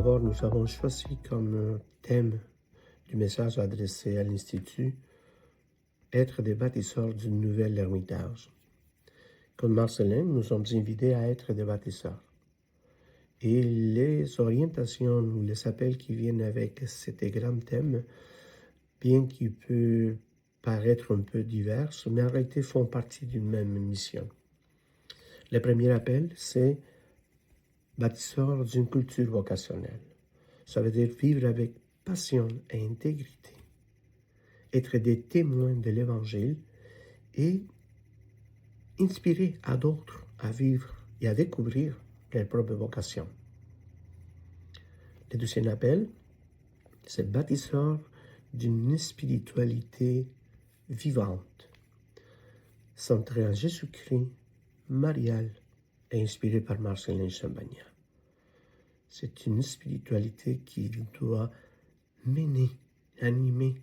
d'abord, nous avons choisi comme thème du message adressé à l'Institut être des bâtisseurs d'une nouvelle Ermitage. Comme Marcelin, nous sommes invités à être des bâtisseurs. Et les orientations ou les appels qui viennent avec cet grand thème, bien qu'ils peuvent paraître un peu divers, mais en réalité font partie d'une même mission. Le premier appel, c'est bâtisseur d'une culture vocationnelle. Ça veut dire vivre avec passion et intégrité, être des témoins de l'Évangile et inspirer à d'autres à vivre et à découvrir leur propre vocation. Le deuxième appel, c'est bâtisseur d'une spiritualité vivante, centrée en Jésus-Christ, mariale et inspirée par Marcelin Champagnat. C'est une spiritualité qui doit mener, animer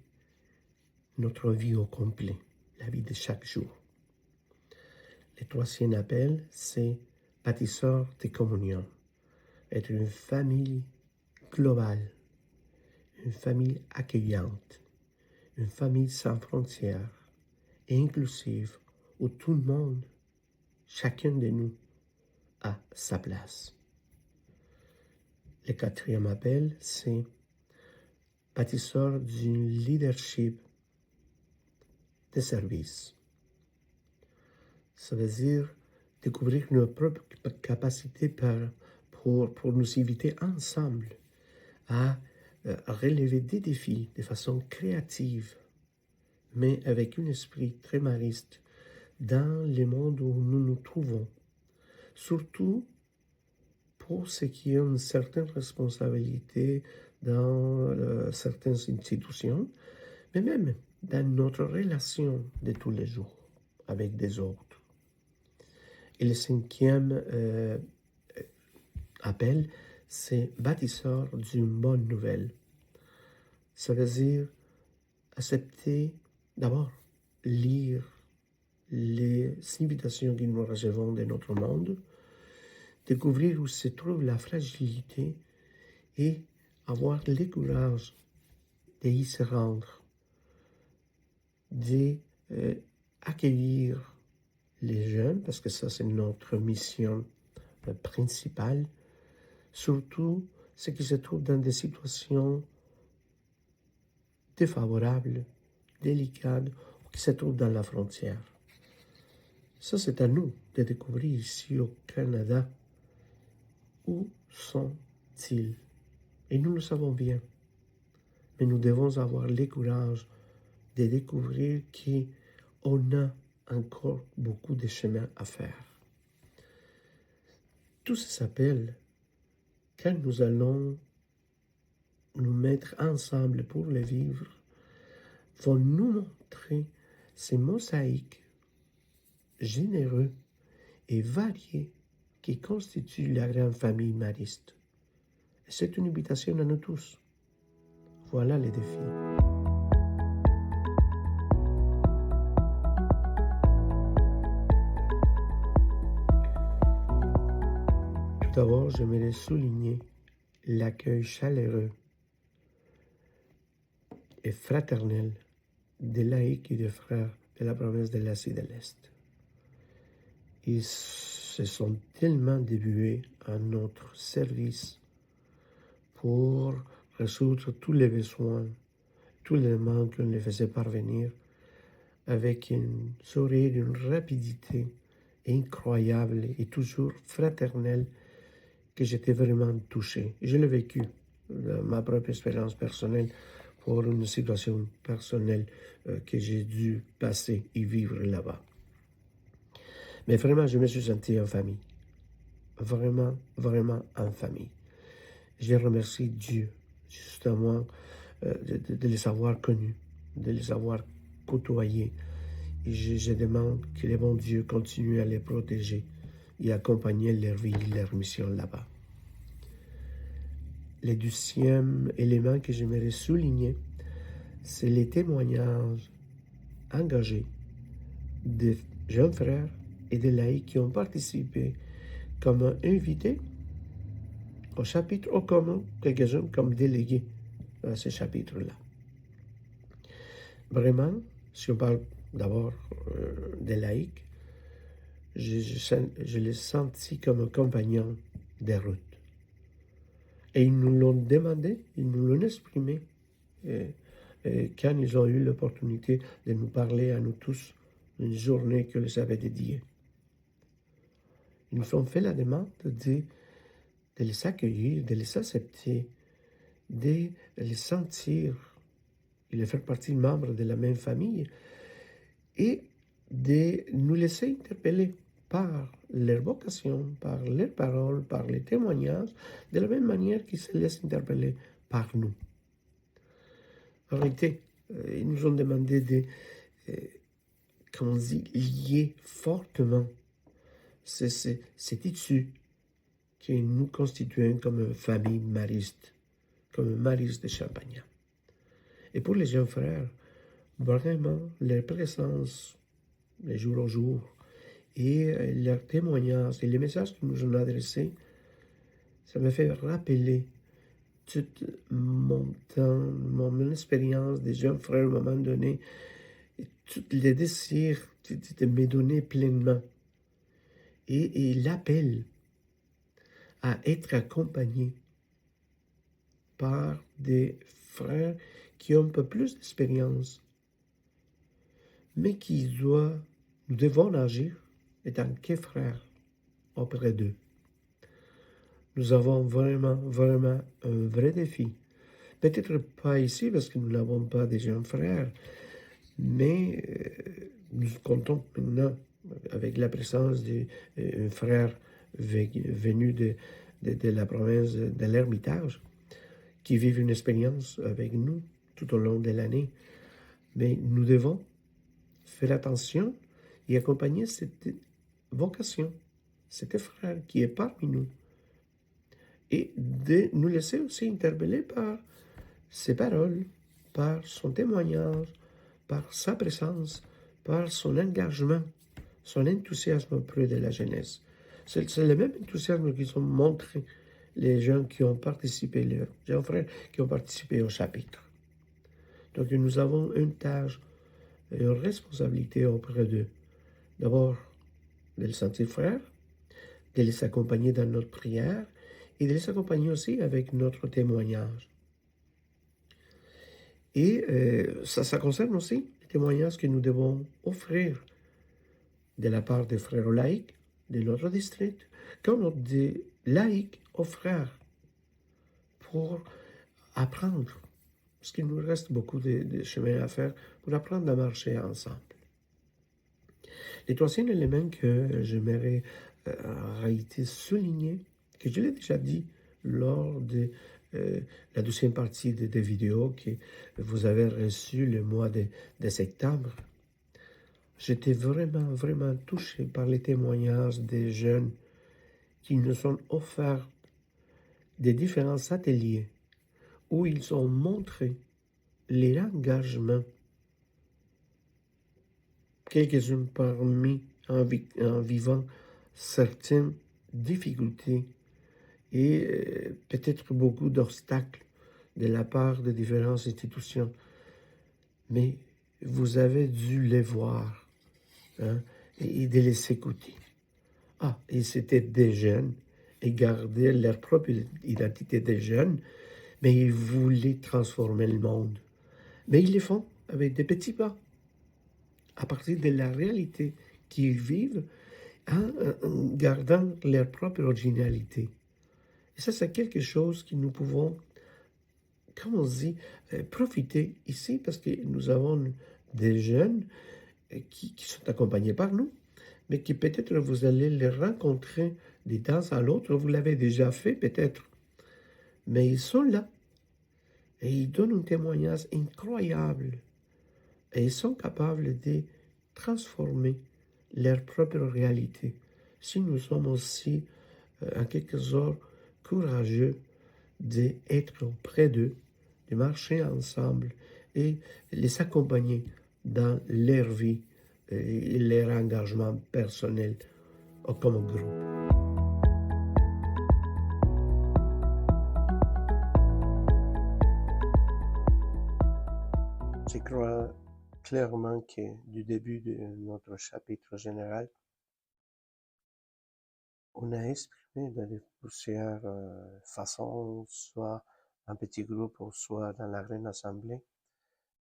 notre vie au complet, la vie de chaque jour. Le troisième appel, c'est bâtisseur de communion, être une famille globale, une famille accueillante, une famille sans frontières et inclusive où tout le monde, chacun de nous, a sa place. Le quatrième appel, c'est bâtisseur d'un leadership de service. Ça veut dire découvrir nos propres capacités pour nous inviter ensemble à relever des défis de façon créative, mais avec un esprit très mariste dans le monde où nous nous trouvons. Surtout pour ceux qui ont une certaine responsabilité dans certaines institutions, mais même dans notre relation de tous les jours avec des autres. Et le cinquième appel, c'est bâtisseur d'une bonne nouvelle. Ça veut dire accepter d'abord lire les invitations que nous recevons de notre monde, découvrir où se trouve la fragilité et avoir le courage d'y se rendre, d'accueillir les jeunes, parce que ça c'est notre mission principale, surtout ceux qui se trouvent dans des situations défavorables, délicates, ou qui se trouvent dans la frontière. Ça c'est à nous de découvrir ici au Canada où sont-ils. Et nous le savons bien, mais nous devons avoir le courage de découvrir qu'on a encore beaucoup de chemin à faire. Tout ça s'appelle, quand nous allons nous mettre ensemble pour le vivre, vont nous montrer ces mosaïques généreux et variés qui constituent la grande famille mariste. Et c'est une invitation à nous tous. Voilà les défis. Tout d'abord, j'aimerais souligner l'accueil chaleureux et fraternel des laïcs et des frères de la province de l'Asie de l'Est. Ils se sont tellement dévoués à notre service pour résoudre tous les besoins, tous les manques qu'on les faisait parvenir avec une sourire, une rapidité incroyable et toujours fraternelle que j'étais vraiment touché. Je l'ai vécu, ma propre expérience personnelle, pour une situation personnelle que j'ai dû passer et vivre là-bas. Mais vraiment, je me suis senti en famille. Vraiment, vraiment en famille. Je remercie Dieu, justement, de les avoir connus, de les avoir côtoyés. Et je demande que le bon Dieu continue à les protéger et accompagner leur vie et leur mission là-bas. Le deuxième élément que j'aimerais souligner, c'est les témoignages engagés de jeunes frères et de laïcs qui ont participé comme invités au chapitre ou comme quelques-uns comme délégués à ces chapitres-là. Vraiment, si on parle d'abord des laïcs, je les sentis comme un compagnon des routes. Et ils nous l'ont demandé, ils nous l'ont exprimé quand ils ont eu l'opportunité de nous parler à nous tous une journée que les avait dédiée. Ils nous ont fait la demande de les accueillir, de les accepter, de les sentir et de faire partie membres de la même famille et de nous laisser interpeller par leur vocation, par leurs paroles, par les témoignages, de la même manière qu'ils se laissent interpeller par nous. En réalité, ils nous ont demandé de, comme on dit, lier fortement ces tissus qui nous constituent comme une famille mariste, comme un mariste de Champagne. Et pour les jeunes frères, vraiment, leur présence, les jours au jour, et leurs témoignages et les messages qu'ils nous ont adressés, ça me fait rappeler toute mon temps, mon expérience des jeunes frères à un moment donné, et tous les désirs de me donner pleinement. Et l'appel à être accompagné par des frères qui ont un peu plus d'expérience, mais nous devons agir étant que frères auprès d'eux. Nous avons vraiment, vraiment un vrai défi. Peut-être pas ici parce que nous n'avons pas de jeunes frères, mais nous comptons maintenant avec la présence d'un frère venu de la province de l'Ermitage qui vit une expérience avec nous tout au long de l'année. Mais nous devons faire attention et accompagner cette vocation, cet frère qui est parmi nous, et de nous laisser aussi interpeller par ses paroles, par son témoignage, par sa présence, par son engagement, son enthousiasme auprès de la jeunesse. C'est le même enthousiasme qu'ils ont montré les gens qui ont participé, les jeunes frères qui ont participé au chapitre. Donc nous avons une tâche, une responsabilité auprès d'eux. D'abord, de les sentir frères, de les accompagner dans notre prière et de les accompagner aussi avec notre témoignage. Et ça concerne aussi les témoignages que nous devons offrir de la part des frères laïcs de notre district, comme des laïcs aux frères, pour apprendre, parce qu'il nous reste beaucoup de chemin à faire, pour apprendre à marcher ensemble. Le troisième élément que j'aimerais en réalité souligner, que je l'ai déjà dit lors de la deuxième partie des vidéos que vous avez reçues le mois de septembre, j'étais vraiment, vraiment touché par les témoignages des jeunes qui nous ont offert des différents ateliers où ils ont montré les engagements, quelques-uns parmi en vivant certaines difficultés et peut-être beaucoup d'obstacles de la part de différentes institutions. Mais vous avez dû les voir et de les écouter. Et c'était des jeunes, et gardaient leur propre identité de jeunes, mais ils voulaient transformer le monde. Mais ils le font avec des petits pas, à partir de la réalité qu'ils vivent, en gardant leur propre originalité. Et ça, c'est quelque chose que nous pouvons, comme on dit, profiter ici, parce que nous avons des jeunes qui sont accompagnés par nous, mais qui peut-être vous allez les rencontrer de temps à l'autre. Vous l'avez déjà fait peut-être, mais ils sont là et ils donnent un témoignage incroyable et ils sont capables de transformer leur propre réalité. Si nous sommes aussi en quelque sorte courageux d'être auprès d'eux, de marcher ensemble et les accompagner dans leur vie et leur engagement personnel comme groupe. Je crois clairement que du début de notre chapitre général, on a exprimé de plusieurs façons, soit en petit groupe ou soit dans la grande assemblée,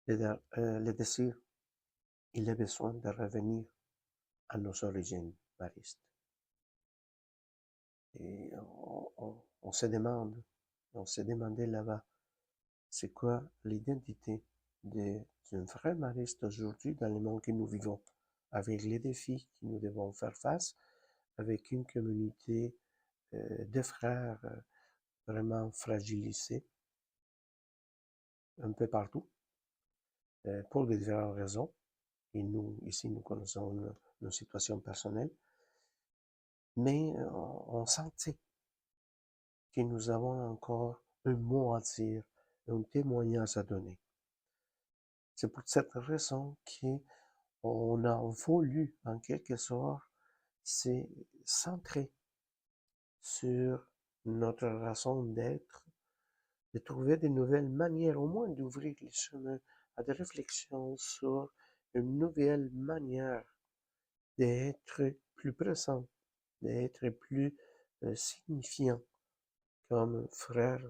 le désir et le besoin de revenir à nos origines maristes. Et on se demande, on s'est demandé là-bas, c'est quoi l'identité d'un vrai mariste aujourd'hui dans le monde que nous vivons, avec les défis que nous devons faire face, avec une communauté de frères vraiment fragilisés un peu partout, pour des différentes raisons. Et nous, ici, nous connaissons nos situations personnelles, mais on sentait que nous avons encore un mot à dire, un témoignage à donner. C'est pour cette raison qu'on a voulu, en quelque sorte, se centrer sur notre raison d'être, de trouver de nouvelles manières, au moins d'ouvrir les chemins à des réflexions sur une nouvelle manière d'être plus présent, d'être plus signifiant comme frère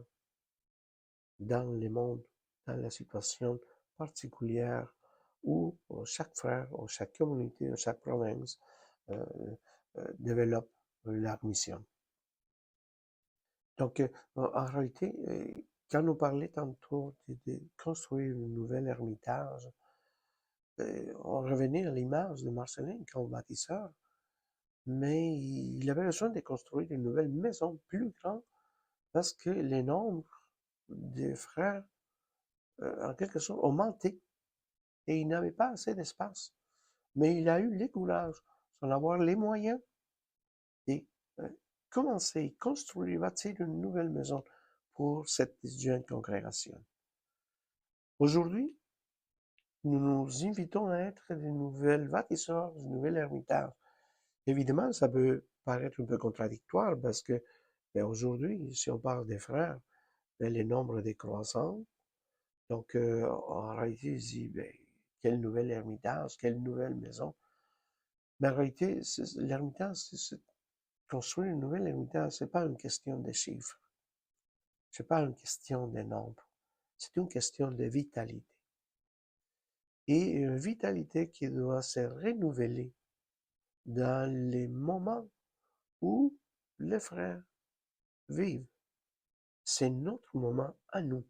dans le monde, dans la situation particulière où chaque frère, ou chaque communauté, ou chaque province euh, développe leur mission. Donc, en réalité, quand nous parlait tantôt de construire une nouvelle ermitage, on revenait à l'image de Marcelin comme bâtisseur, mais il avait besoin de construire une nouvelle maison plus grande parce que les nombres des frères, en quelque sorte, augmentaient et il n'avait pas assez d'espace. Mais il a eu le courage, sans avoir les moyens, de commencer, construire, bâtir une nouvelle maison pour cette jeune congrégation. Aujourd'hui, nous nous invitons à être de nouvelles bâtisseurs, de nouvelles ermitages. Évidemment, ça peut paraître un peu contradictoire parce que aujourd'hui, si on parle des frères, le nombre est croissant. Donc, en réalité, il dit, quelle nouvelle ermitage, quelle nouvelle maison. Mais en réalité, l'ermitage, construire une nouvelle ermitage, ce n'est pas une question de chiffres. Ce n'est pas une question de nombre. C'est une question de vitalité. Et une vitalité qui doit se renouveler dans les moments où les frères vivent. C'est notre moment à nous.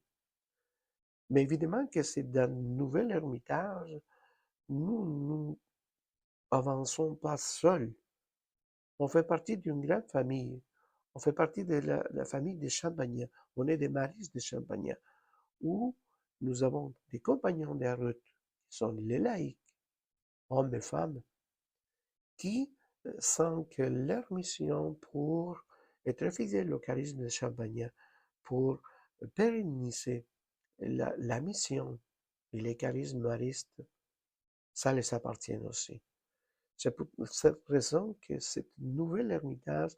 Mais évidemment que c'est dans le nouvel ermitage, nous avançons pas seuls. On fait partie d'une grande famille. On fait partie de la famille des Champagnats. On est des maristes des Champagnats, où nous avons des compagnons de route, qui sont les laïcs, hommes et femmes, qui sentent que leur mission pour être fidèles au charisme de Champagnat, pour pérenniser la mission et les charismes maristes, ça les appartient aussi. C'est pour cette raison que cette nouvelle ermitage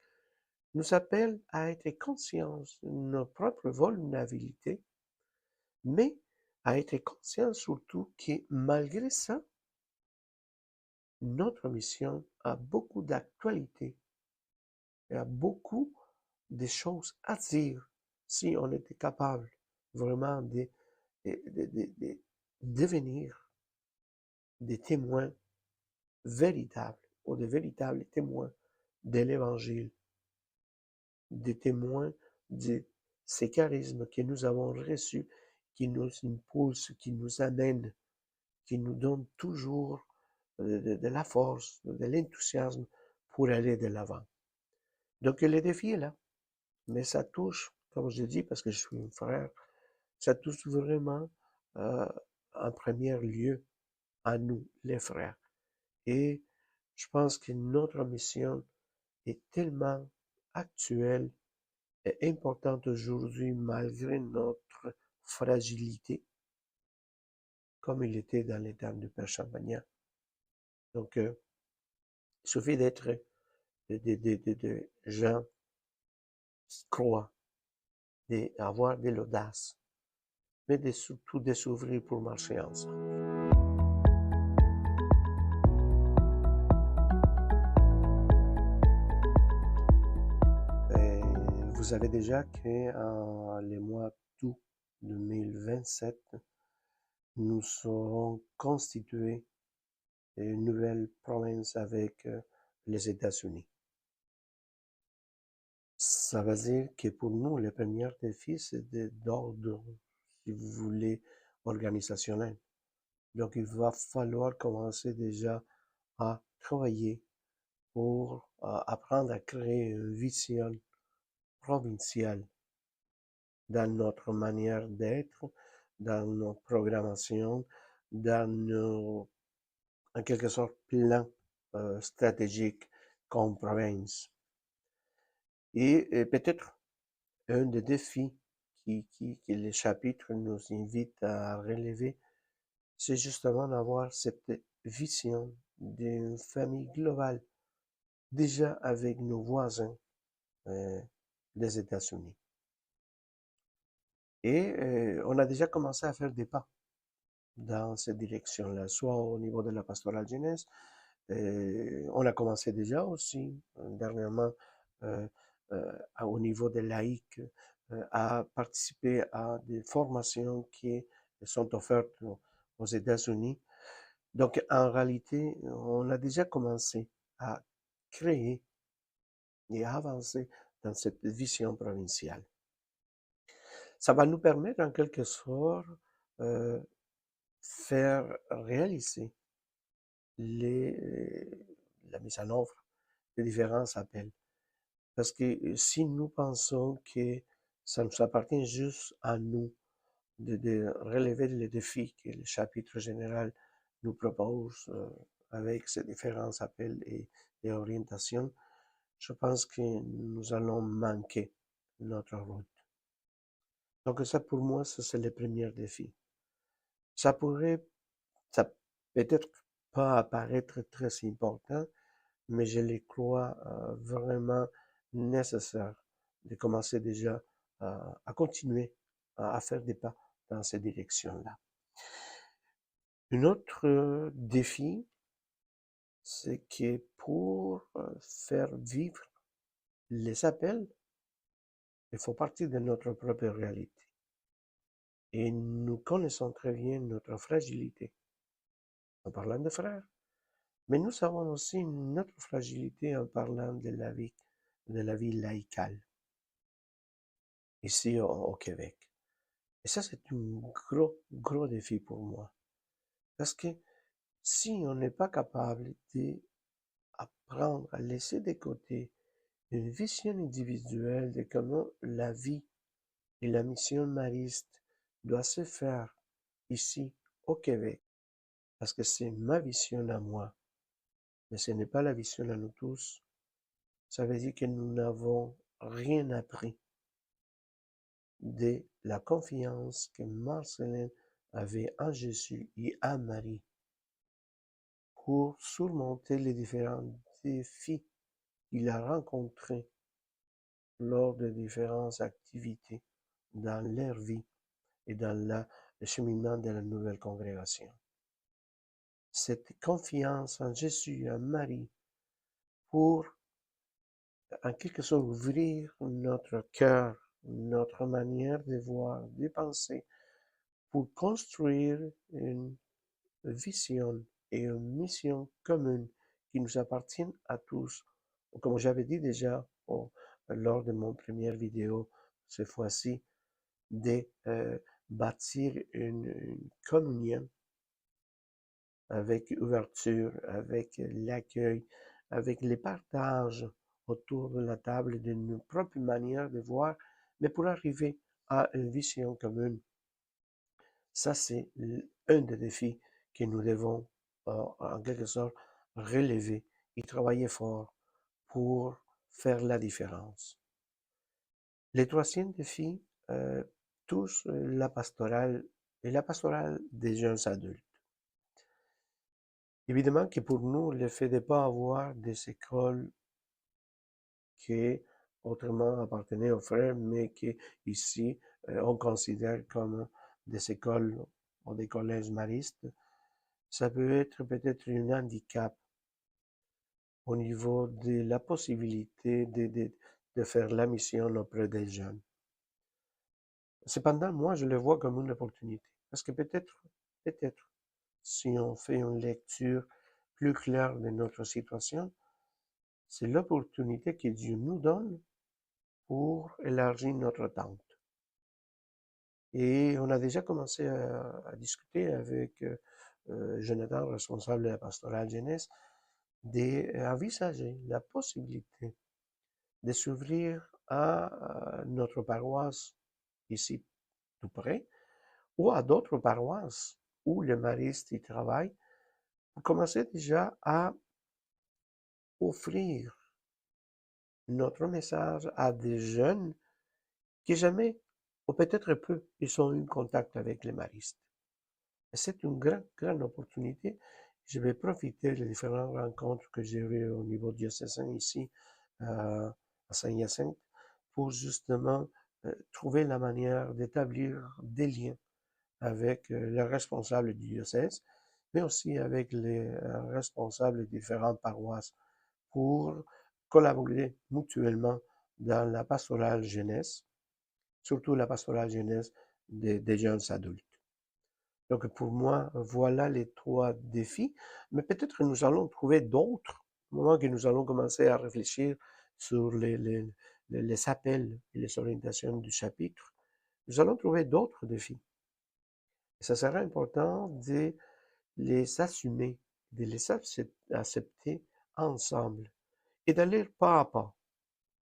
nous appelle à être conscients de notre propre vulnérabilité, mais à être conscients surtout que malgré ça, notre mission a beaucoup d'actualité et a beaucoup de choses à dire si on était capable vraiment de devenir des témoins véritables ou de véritables témoins de l'Évangile, des témoins de ces charismes que nous avons reçus, qui nous impulsent, qui nous amènent, qui nous donnent toujours de la force, de l'enthousiasme pour aller de l'avant. Donc le défi est là, mais ça touche, comme je dis, parce que je suis un frère, ça touche vraiment en premier lieu à nous, les frères. Et je pense que notre mission est tellement actuelle et importante aujourd'hui malgré notre fragilité, comme il était dans les temps du Père Champagnat. Donc, il suffit d'être de gens qui croient, d'avoir de l'audace mais surtout de s'ouvrir pour marcher ensemble. Et vous savez déjà que les mois d'août 2027, nous serons constitués une nouvelle province avec les États-Unis. Ça veut dire que pour nous, le premier défi, c'est d'ordre, si vous voulez, organisationnel. Donc, il va falloir commencer déjà à travailler pour apprendre à créer une vision provinciale dans notre manière d'être, dans nos programmations, dans nos, en quelque sorte, plans stratégiques comme province. Et peut-être un des défis que les chapitres nous invitent à relever, c'est justement d'avoir cette vision d'une famille globale, déjà avec nos voisins euh, des États-Unis. Et on a déjà commencé à faire des pas dans cette direction-là, soit au niveau de la pastorale jeunesse. On a commencé déjà aussi, dernièrement, euh, au niveau des laïcs, à participer à des formations qui sont offertes aux États-Unis. Donc, en réalité, on a déjà commencé à créer et à avancer dans cette vision provinciale. Ça va nous permettre, en quelque sorte, euh, faire réaliser les, la mise en œuvre des différents appels. Parce que si nous pensons que ça nous appartient juste à nous de relever les défis que le chapitre général nous propose avec ces différents appels et orientations, je pense que nous allons manquer notre route. Donc ça, pour moi, ça, c'est le premier défi. Ça pourrait, ça peut-être pas apparaître très important, mais je les crois vraiment nécessaires de commencer déjà à continuer à faire des pas dans cette direction-là. Un autre défi, c'est que pour faire vivre les appels, il faut partir de notre propre réalité. Et nous connaissons très bien notre fragilité en parlant de frères, mais nous savons aussi notre fragilité en parlant de la vie laïcale, ici au Québec. Et ça, c'est un gros défi pour moi. Parce que si on n'est pas capable d'apprendre à laisser de côté une vision individuelle de comment la vie et la mission mariste doit se faire ici au Québec, parce que c'est ma vision à moi, mais ce n'est pas la vision à nous tous, ça veut dire que nous n'avons rien appris de la confiance que Marcelin avait en Jésus et en Marie pour surmonter les différents défis qu'il a rencontrés lors de différentes activités dans leur vie et dans le cheminement de la nouvelle congrégation. Cette confiance en Jésus et en Marie pour, en quelque sorte, ouvrir notre cœur, notre manière de voir, de penser, pour construire une vision et une mission commune qui nous appartiennent à tous. Comme j'avais dit déjà lors de mon première vidéo, cette fois-ci, de bâtir une communion avec ouverture, avec l'accueil, avec les partages autour de la table de nos propres manières de voir, mais pour arriver à une vision commune. Ça, c'est un des défis que nous devons, en quelque sorte, relever et travailler fort pour faire la différence. Le troisième défi touche la pastorale et la pastorale des jeunes adultes. Évidemment que pour nous, le fait de ne pas avoir des écoles qui autrement appartenaient aux frères, mais qui ici on considère comme des écoles ou des collèges maristes, ça peut être peut-être un handicap au niveau de la possibilité de faire la mission auprès des jeunes. Cependant, moi, je le vois comme une opportunité. Parce que peut-être, si on fait une lecture plus claire de notre situation, c'est l'opportunité que Dieu nous donne pour élargir notre tente. Et on a déjà commencé à discuter avec Jonathan, responsable de la pastorale jeunesse, d'envisager la possibilité de s'ouvrir à notre paroisse ici tout près, ou à d'autres paroisses où les maristes y travaillent, pour commencer déjà à offrir notre message à des jeunes qui jamais, ou peut-être peu, ils ont eu contact avec les maristes. Et c'est une grande opportunité. Je vais profiter des différentes rencontres que j'ai eues au niveau diocésain ici à Saint-Hyacinthe pour justement trouver la manière d'établir des liens avec les responsables du diocèse, mais aussi avec les responsables des différentes paroisses pour collaborer mutuellement dans la pastorale jeunesse, surtout la pastorale jeunesse des jeunes adultes. Donc pour moi, voilà les trois défis, mais peut-être que nous allons trouver d'autres au moment que nous allons commencer à réfléchir sur les appels et les orientations du chapitre. Nous allons trouver d'autres défis. Et ça sera important de les assumer, de les accepter ensemble et d'aller pas à pas,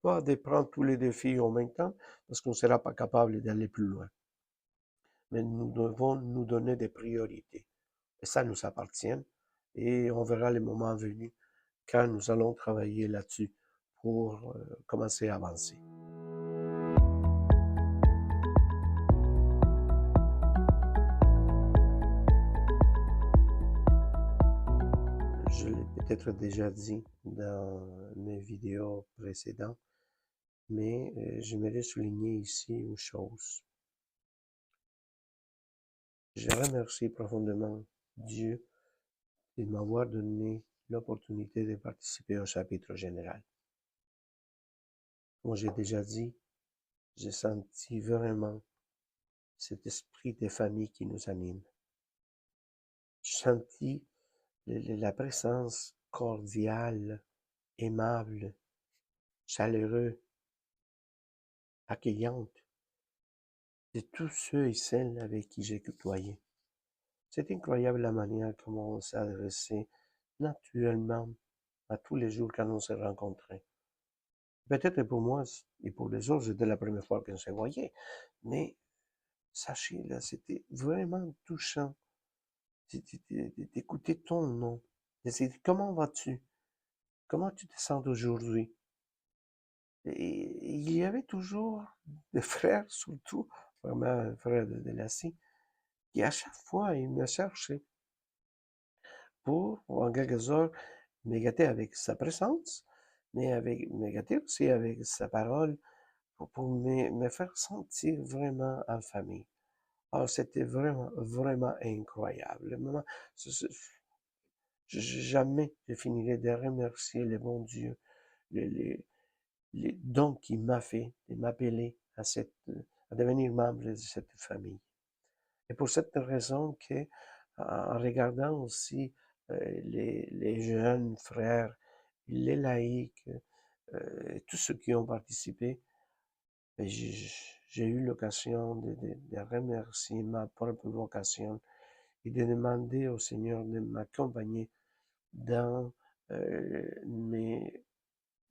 pas de prendre tous les défis en même temps parce qu'on ne sera pas capable d'aller plus loin. Mais nous devons nous donner des priorités. Et ça nous appartient et on verra les moments venus quand nous allons travailler là-dessus pour commencer à avancer. Je l'ai peut-être déjà dit dans mes vidéos précédentes, mais j'aimerais souligner ici une chose. Je remercie profondément Dieu de m'avoir donné l'opportunité de participer au chapitre général. Comme j'ai déjà dit, j'ai senti vraiment cet esprit de famille qui nous anime. J'ai senti la présence cordiale, aimable, chaleureuse, accueillante de tous ceux et celles avec qui j'ai côtoyé. C'est incroyable la manière comment on s'est adressé naturellement à tous les jours quand on s'est rencontrés. Peut-être pour moi et pour les autres, c'était la première fois qu'on se voyait, mais sachez, là, c'était vraiment touchant d'écouter ton nom, de dire comment vas-tu, comment tu te sens aujourd'hui. Et il y avait toujours des frères, surtout, vraiment un frère de Lassie, qui à chaque fois, il me cherchait pour, en quelques heures, me gâter avec sa présence, mais me gâter aussi avec sa parole, pour me faire sentir vraiment en famille. Alors, c'était vraiment incroyable. Jamais je finirai de remercier le bon Dieu, les, les dons qu'il m'a fait de m'appeler à devenir membre de cette famille. Et pour cette raison que, en regardant aussi les jeunes frères, les laïcs, tous ceux qui ont participé, j'ai eu l'occasion de remercier ma propre vocation et de demander au Seigneur de m'accompagner dans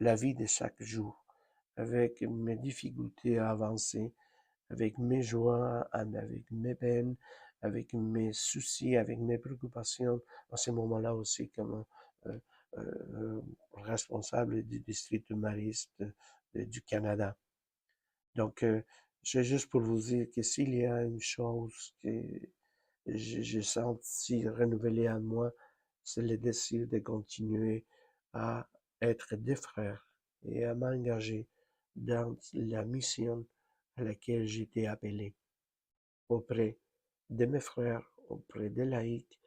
la vie de chaque jour, avec mes difficultés à avancer, avec mes joies, avec mes peines, avec mes soucis, avec mes préoccupations, à ce moment-là aussi comme euh, responsable du district mariste du Canada. Donc, c'est juste pour vous dire que s'il y a une chose que j'ai senti renouveler en moi, c'est le désir de continuer à être des frères et à m'engager dans la mission à laquelle j'étais appelé auprès de mes frères, auprès des laïcs,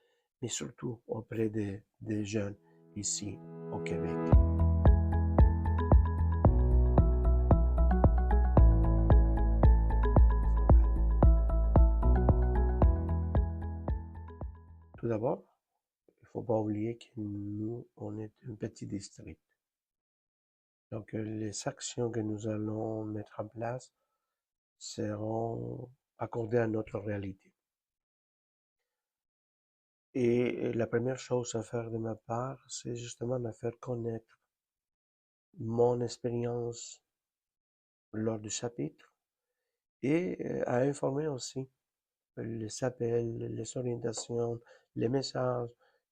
mais surtout auprès des jeunes ici au Québec. Tout d'abord, il ne faut pas oublier que nous, on est un petit district. Donc, les actions que nous allons mettre en place seront accordées à notre réalité. Et la première chose à faire de ma part, c'est justement de faire connaître mon expérience lors du chapitre et à informer aussi les appels, les orientations, les messages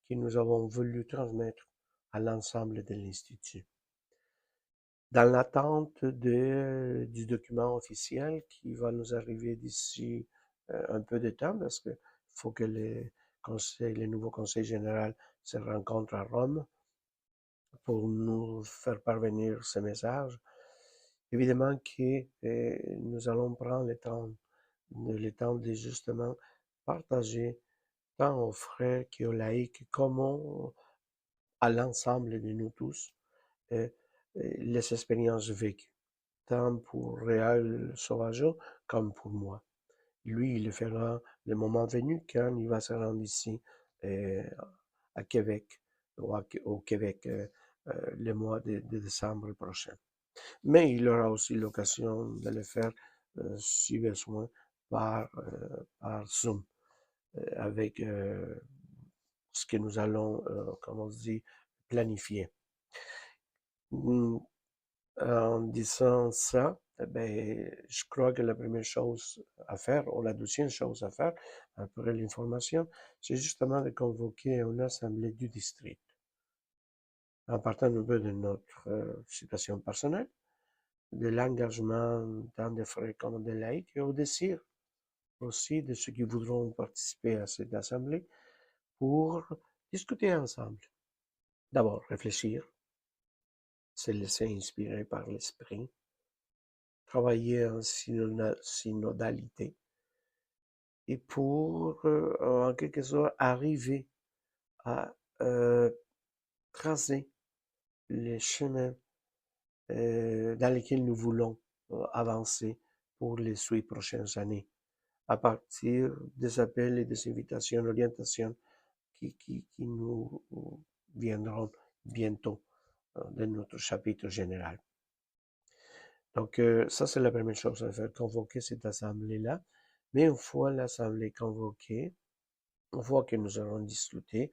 que nous avons voulu transmettre à l'ensemble de l'Institut. Dans l'attente du document officiel qui va nous arriver d'ici un peu de temps, parce qu'il faut que les nouveaux conseils généraux se rencontrent à Rome pour nous faire parvenir ce message. Évidemment que nous allons prendre le temps de justement partager tant aux frères qu'aux laïcs, comme à l'ensemble de nous tous, les expériences vécues, tant pour Réal Sauvageau comme pour moi. Lui, il le fera le moment venu quand il va se rendre ici à Québec, au Québec, le mois de décembre prochain. Mais il aura aussi l'occasion de le faire, si besoin, par Zoom, avec ce que nous allons, comme on se dit, planifier. En disant ça, ben, je crois que la première chose à faire, ou la deuxième chose à faire, après l'information, c'est justement de convoquer une assemblée du district. En partant un peu de notre situation personnelle, de l'engagement tant des frères comme des laïcs, et au désir aussi de ceux qui voudront participer à cette assemblée pour discuter ensemble. D'abord, réfléchir, se laisser inspirer par l'esprit, travailler en synodalité, et pour, en quelque sorte, arriver à tracer les chemins dans lesquels nous voulons avancer pour les 8 prochaines années, à partir des appels et des invitations, orientations qui nous viendront bientôt de notre chapitre général. Donc, ça, c'est la première chose à faire, convoquer cette assemblée-là. Mais une fois l'assemblée convoquée, une fois que nous aurons discuté,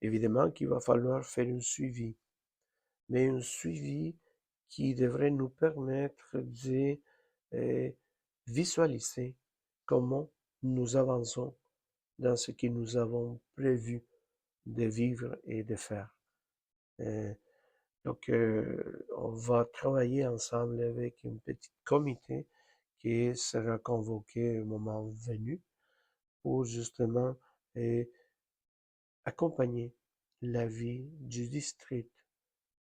évidemment qu'il va falloir faire un suivi. Mais un suivi qui devrait nous permettre de visualiser comment nous avançons dans ce que nous avons prévu de vivre et de faire. Donc, on va travailler ensemble avec un petit comité qui sera convoqué au moment venu pour justement accompagner la vie du district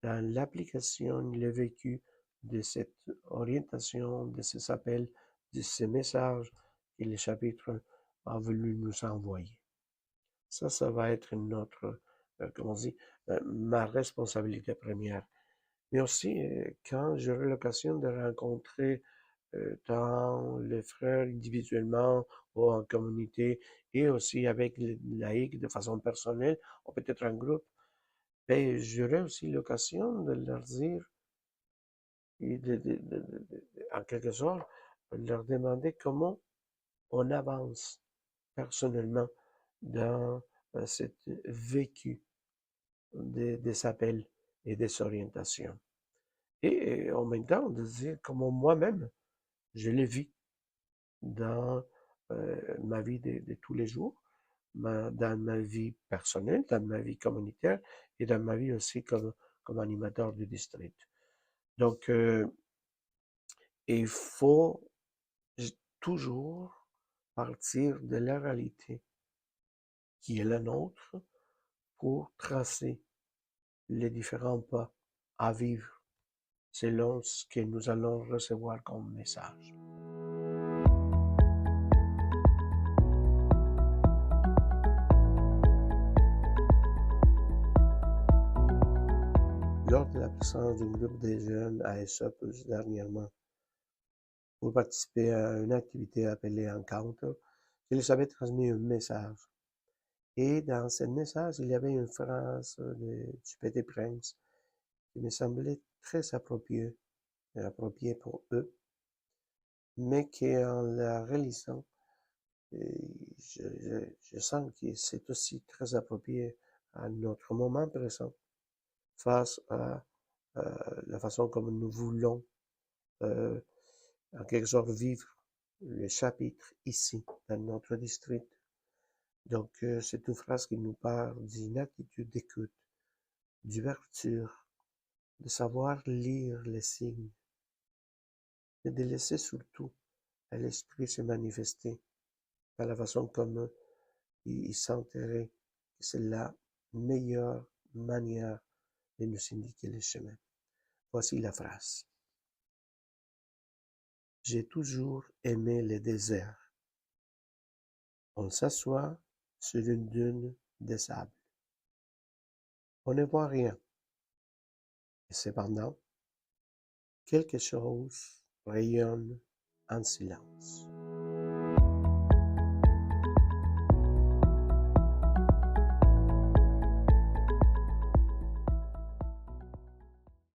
dans l'application et le vécu de cette orientation, de ces appels, de ces messages que le chapitre a voulu nous envoyer. Ça va être notre, comment on dit, ma responsabilité première. Mais aussi, quand j'aurai l'occasion de rencontrer tant les frères individuellement ou en communauté et aussi avec les laïcs de façon personnelle ou peut-être en groupe, ben, j'aurai aussi l'occasion de leur dire et en quelque sorte, leur demander comment on avance personnellement dans cette vécu des appels et des orientations. Et en même temps, de dire comment moi-même, je le vis dans ma vie de tous les jours, dans ma vie personnelle, dans ma vie communautaire et dans ma vie aussi comme animateur du district. Donc, il faut toujours partir de la réalité qui est la nôtre pour tracer les différents pas à vivre selon ce que nous allons recevoir comme message. lors de la présence d'un groupe de jeunes à Esopus dernièrement pour participer à une activité appelée Encounter, je les avais transmis un message. Et dans ce message, il y avait une phrase du Petit Prince qui me semblait très appropriée pour eux, mais qu'en la relisant, je sens que c'est aussi très approprié à notre moment présent face à la façon comme nous voulons euh, en quelque sorte vivre le chapitre ici dans notre district. Donc c'est une phrase qui nous parle d'une attitude d'écoute, d'ouverture, de savoir lire les signes et de laisser surtout à l'esprit se manifester à la façon comme il sentirait que c'est la meilleure manière de nous indiquer le chemin. Voici la phrase. J'ai toujours aimé le désert. On s'assoit sur une dune de sable. On ne voit rien. Et cependant, quelque chose rayonne en silence.